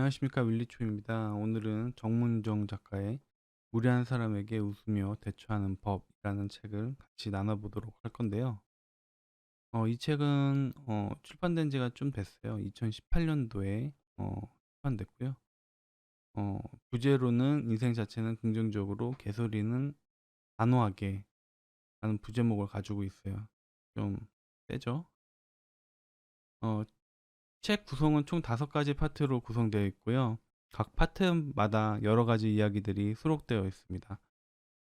안녕하십니까 윌리초입니다. 오늘은 정문정 작가의 무리한 사람에게 웃으며 대처하는 법이라는 책을 같이 나눠보도록 할 건데요. 이 책은 출판된 지가 좀 됐어요. 2018년도에 출판됐고요. 어, 부제로는 인생 자체는 긍정적으로 개소리는 단호하게 라는 부제목을 가지고 있어요. 좀 세죠? 어, 책 구성은 총 5가지 파트로 구성되어 있고요. 각 파트마다 여러 가지 이야기들이 수록되어 있습니다.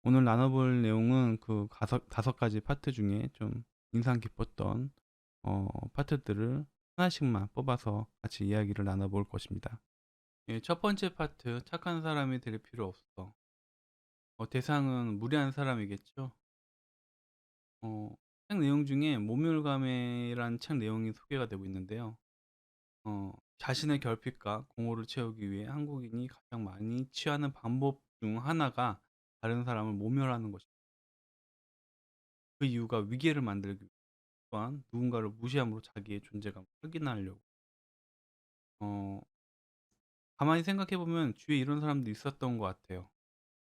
오늘 나눠볼 내용은 그 다섯 가지 파트 중에 좀 인상 깊었던 파트들을 하나씩만 뽑아서 같이 이야기를 나눠볼 것입니다. 예, 첫 번째 파트, 착한 사람이 될 필요 없어. 대상은 무례한 사람이겠죠. 어, 책 내용 중에 모멸감이란 책 내용이 소개가 되고 있는데요. 자신의 결핍과 공허를 채우기 위해 한국인이 가장 많이 취하는 방법 중 하나가 다른 사람을 모멸하는 것입니다. 그 이유가 위계를 만들기 위해 또한 누군가를 무시함으로 자기의 존재감을 확인하려고. 어, 가만히 생각해보면 주위에 이런 사람도 있었던 것 같아요.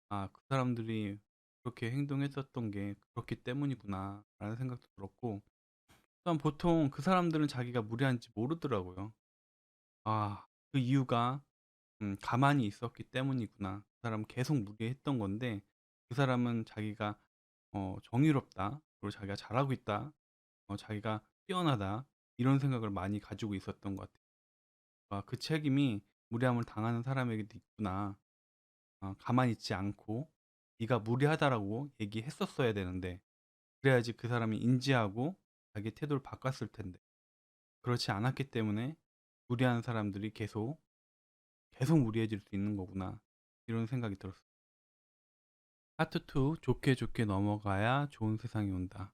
아, 그 사람들이 그렇게 행동했었던 게 그렇기 때문이구나 라는 생각도 들었고, 또한 보통 그 사람들은 자기가 무례한지 모르더라고요. 아, 그 이유가 가만히 있었기 때문이구나. 그 사람은 계속 무리했던 건데 그 사람은 자기가 정의롭다. 그리고 자기가 잘하고 있다. 자기가 뛰어나다. 이런 생각을 많이 가지고 있었던 것 같아요. 아, 그 책임이 무리함을 당하는 사람에게도 있구나. 가만히 있지 않고 네가 무리하다라고 얘기했었어야 되는데 그래야지 그 사람이 인지하고 자기 태도를 바꿨을 텐데 그렇지 않았기 때문에 무리하는 사람들이 계속 무리해질 수 있는 거구나. 이런 생각이 들었어요. 파트 2 좋게 좋게 넘어가야 좋은 세상이 온다.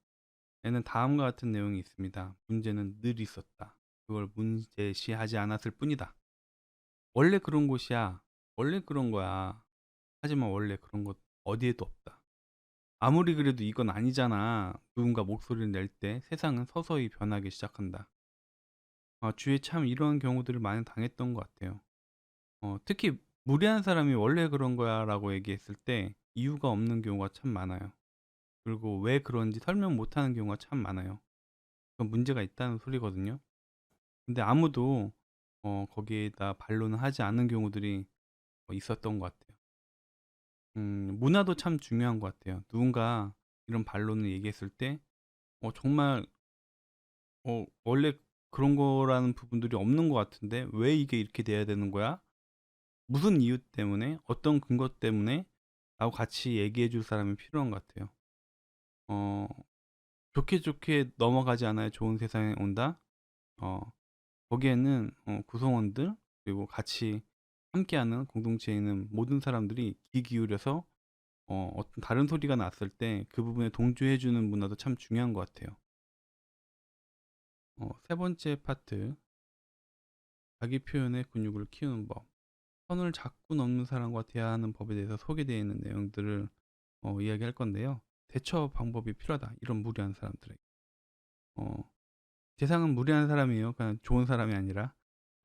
에는 다음과 같은 내용이 있습니다. 문제는 늘 있었다. 그걸 문제시하지 않았을 뿐이다. 원래 그런 곳이야. 원래 그런 거야. 하지만 원래 그런 것 어디에도 없다. 아무리 그래도 이건 아니잖아. 누군가 목소리를 낼 때 세상은 서서히 변하기 시작한다. 주위에 참 이런 경우들을 많이 당했던 것 같아요. 특히 무례한 사람이 원래 그런 거야 라고 얘기했을 때 이유가 없는 경우가 참 많아요. 그리고 왜 그런지 설명 못하는 경우가 참 많아요. 그건 문제가 있다는 소리거든요. 근데 아무도 거기에다 반론을 하지 않는 경우들이 있었던 것 같아요. 문화도 참 중요한 것 같아요. 누군가 이런 반론을 얘기했을 때 정말 원래 그런 거라는 부분들이 없는 것 같은데 왜 이게 이렇게 돼야 되는 거야? 무슨 이유 때문에? 어떤 근거 때문에? 라고 같이 얘기해 줄 사람이 필요한 것 같아요. 어, 좋게 좋게 넘어가지 않아야 좋은 세상에 온다? 어, 거기에는 구성원들 그리고 같이 함께하는 공동체에 있는 모든 사람들이 귀 기울여서 어떤 다른 소리가 났을 때 그 부분에 동조해 주는 문화도 참 중요한 것 같아요. 세 번째 파트, 자기 표현의 근육을 키우는 법. 선을 자꾸 넘는 사람과 대화하는 법에 대해서 소개되어 있는 내용들을 이야기할 건데요. 대처 방법이 필요하다. 이런 무리한 사람들에게. 어, 세상은 무리한 사람이에요. 그냥 좋은 사람이 아니라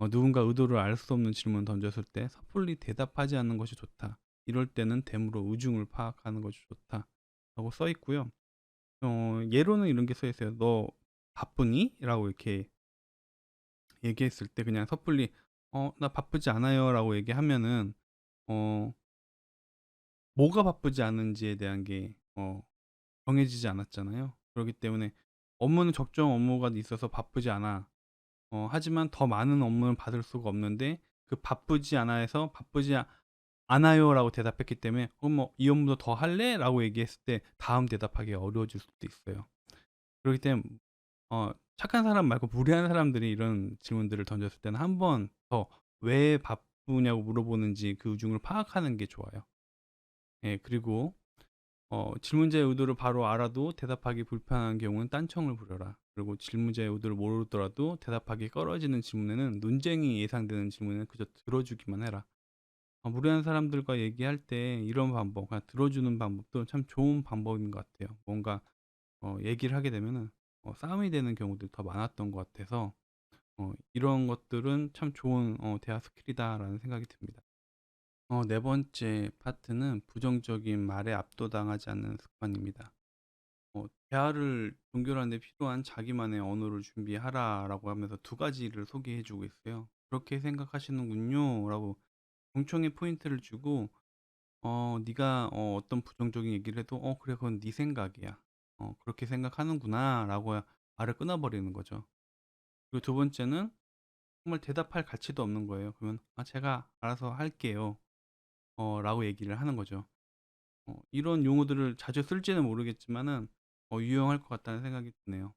누군가 의도를 알 수 없는 질문을 던졌을 때 섣불리 대답하지 않는 것이 좋다. 이럴 때는 됨으로 의중을 파악하는 것이 좋다. 라고 써 있고요. 예로는 이런 게 써 있어요. 너 바쁘니? 라고 이렇게 얘기했을 때 그냥 섣불리 나 바쁘지 않아요. 라고 얘기하면은 어, 뭐가 바쁘지 않은지에 대한 게 정해지지 않았잖아요. 그렇기 때문에 업무는 적정 업무가 있어서 바쁘지 않아. 하지만 더 많은 업무를 받을 수가 없는데 그 바쁘지 않아에서 바쁘지 않아요라고 대답했기 때문에 뭐 이 업무도 더 할래?라고 얘기했을 때 다음 대답하기 어려워질 수도 있어요. 그렇기 때문에 착한 사람 말고 무례한 사람들이 이런 질문들을 던졌을 때는 한 번 더 왜 바쁘냐고 물어보는지 그 우중을 파악하는 게 좋아요. 예, 그리고 질문자의 의도를 바로 알아도 대답하기 불편한 경우는 딴청을 부려라. 그리고 질문자의 의도를 모르더라도 대답하기 꺼려지는 질문에는 논쟁이 예상되는 질문에는 그저 들어주기만 해라. 무례한 사람들과 얘기할 때 이런 방법, 그냥 들어주는 방법도 참 좋은 방법인 것 같아요. 뭔가 얘기를 하게 되면은 싸움이 되는 경우들이 더 많았던 것 같아서 이런 것들은 참 좋은 대화 스킬이다라는 생각이 듭니다. 네 번째 파트는 부정적인 말에 압도당하지 않는 습관입니다. 대화를 종결하는 데 필요한 자기만의 언어를 준비하라라고 하면서 두 가지를 소개해 주고 있어요. "그렇게 생각하시는군요."라고 공청의 포인트를 주고 네가 어떤 부정적인 얘기를 해도 그래 그건 네 생각이야. 그렇게 생각하는구나."라고 말을 끊어 버리는 거죠. 그리고 두 번째는 정말 대답할 가치도 없는 거예요. 그러면 "아 제가 알아서 할게요." 라고 얘기를 하는 거죠. 이런 용어들을 자주 쓸지는 모르겠지만은 유용할 것 같다는 생각이 드네요.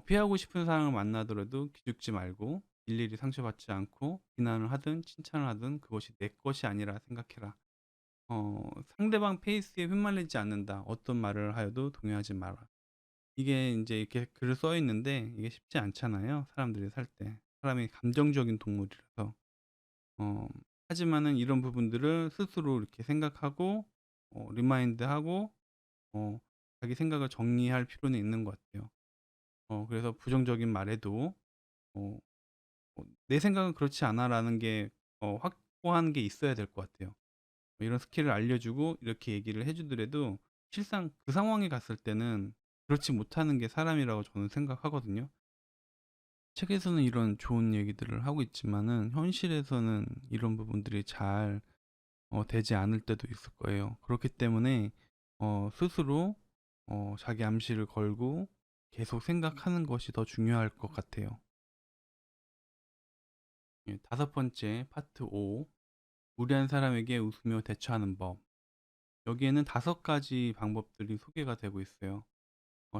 피하고 싶은 사람을 만나더라도 기죽지 말고 일일이 상처받지 않고 비난을 하든 칭찬을 하든 그것이 내 것이 아니라 생각해라. 상대방 페이스에 휘말리지 않는다. 어떤 말을 하여도 동요하지 마라. 이게 이제 이렇게 글을 써 있는데 이게 쉽지 않잖아요, 사람들이 살 때. 사람이 감정적인 동물이라서. 어 하지만은 이런 부분들을 스스로 이렇게 생각하고 리마인드하고 어 자기 생각을 정리할 필요는 있는 것 같아요. 그래서 부정적인 말에도 어 '내 생각은 그렇지 않아.'라는 게 확고한 게 있어야 될 것 같아요. 이런 스킬을 알려주고 이렇게 얘기를 해 주더라도 실상 그 상황에 갔을 때는 그렇지 못하는 게 사람이라고 저는 생각하거든요. 책에서는 이런 좋은 얘기들을 하고 있지만은 현실에서는 이런 부분들이 잘 되지 않을 때도 있을 거예요. 그렇기 때문에 스스로 자기 암시를 걸고 계속 생각하는 것이 더 중요할 것 같아요. 예, 다섯 번째 파트 5, 무리한 사람에게 웃으며 대처하는 법. 여기에는 다섯 가지 방법들이 소개가 되고 있어요.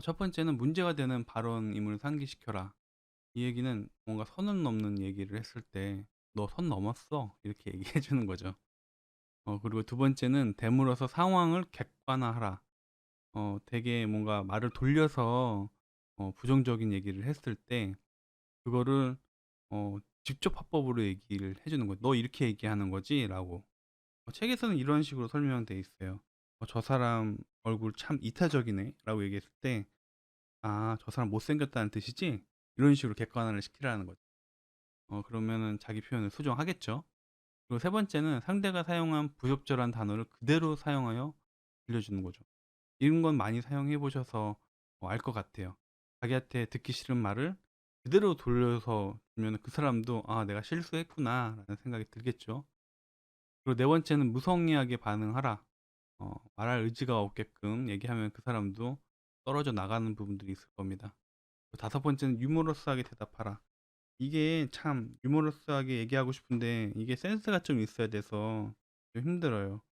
첫 번째는 문제가 되는 발언임을 상기시켜라. 이 얘기는 뭔가 선을 넘는 얘기를 했을 때 "너 선 넘었어." 이렇게 얘기해 주는 거죠. 그리고 두 번째는 되물어서 상황을 객관화하라. 되게 뭔가 말을 돌려서 부정적인 얘기를 했을 때 그거를 직접 화법으로 얘기를 해 주는 거예요. "너 이렇게 얘기하는 거지?"라고. 책에서는 이런 식으로 설명돼 있어요. "저 사람 얼굴 참 이타적이네."라고 얘기했을 때 "아 저 사람 못생겼다는 뜻이지?" 이런 식으로 객관화를 시키라는 거죠. 그러면은 자기 표현을 수정하겠죠. 그리고 세 번째는 상대가 사용한 부적절한 단어를 그대로 사용하여 들려주는 거죠. 이런 건 많이 사용해 보셔서 알 것 같아요. 자기한테 듣기 싫은 말을 그대로 돌려서 주면은 그 사람도 '아 내가 실수했구나.'라는 생각이 들겠죠. 그리고 네 번째는 무성의하게 반응하라. 말할 의지가 없게끔 얘기하면 그 사람도 떨어져 나가는 부분들이 있을 겁니다. 다섯 번째는 유머러스하게 대답하라. 이게 참 유머러스하게 얘기하고 싶은데 이게 센스가 좀 있어야 돼서 좀 힘들어요.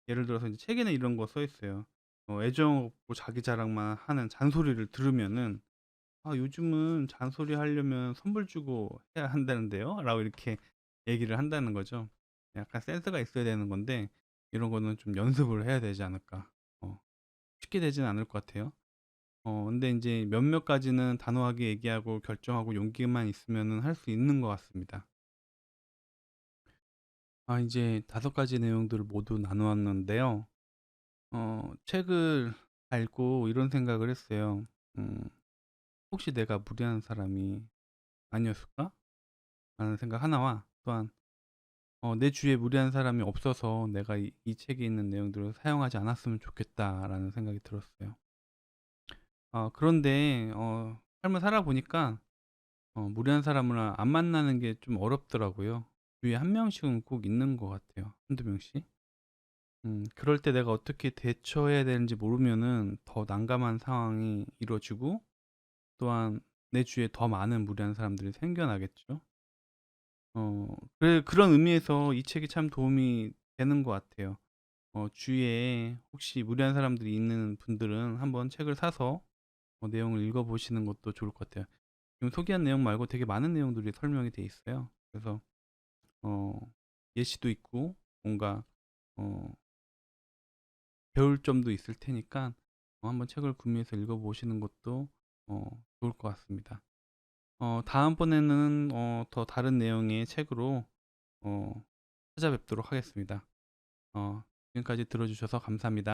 예를 들어서 이제 책에는 이런 거 써 있어요. 애정 없고 자기 자랑만 하는 잔소리를 들으면은 "아 요즘은 잔소리하려면 선불 주고 해야 한다는데요." 라고 이렇게 얘기를 한다는 거죠. 약간 센스가 있어야 되는 건데 이런 거는 좀 연습을 해야 되지 않을까. 쉽게 되지는 않을 것 같아요. 근데 인제 몇몇 가지는 단호하게 얘기하고 결정하고 용기만 있으면은 할 수 있는 것 같습니다. 이제 다섯 가지 내용들을 모두 나누었는데요. 책을 읽고 이런 생각을 했어요. 음 '혹시 내가 무리한 사람이 아니었을까?' 라는 생각 하나와 또한 '내 주위에 무리한 사람이 없어서 내가 이 책에 있는 내용들을 사용하지 않았으면 좋겠다.'라는 생각이 들었어요. 그런데 삶을 살아보니까 무리한 사람을 안 만나는 게 좀 어렵더라고요. 주위에 한 명씩은 꼭 있는 것 같아요, 한두 명씩. 그럴 때 내가 어떻게 대처해야 되는지 모르면은 더 난감한 상황이 이루어지고 또한 내 주위에 더 많은 무리한 사람들이 생겨나겠죠. 그런 의미에서 이 책이 참 도움이 되는 것 같아요. 주위에 혹시 무리한 사람들이 있는 분들은 한번 책을 사서 내용을 읽어 보시는 것도 좋을 것 같아요. 지금 소개한 내용 말고 되게 많은 내용들이 설명이 돼 있어요. 그래서 어 예시도 있고 뭔가 어 배울 점도 있을 테니까 한번 책을 구매해서 읽어 보시는 것도 좋을 것 같습니다. 다음번에는 더 다른 내용의 책으로 어 찾아뵙도록 하겠습니다. 지금까지 들어 주셔서 감사합니다.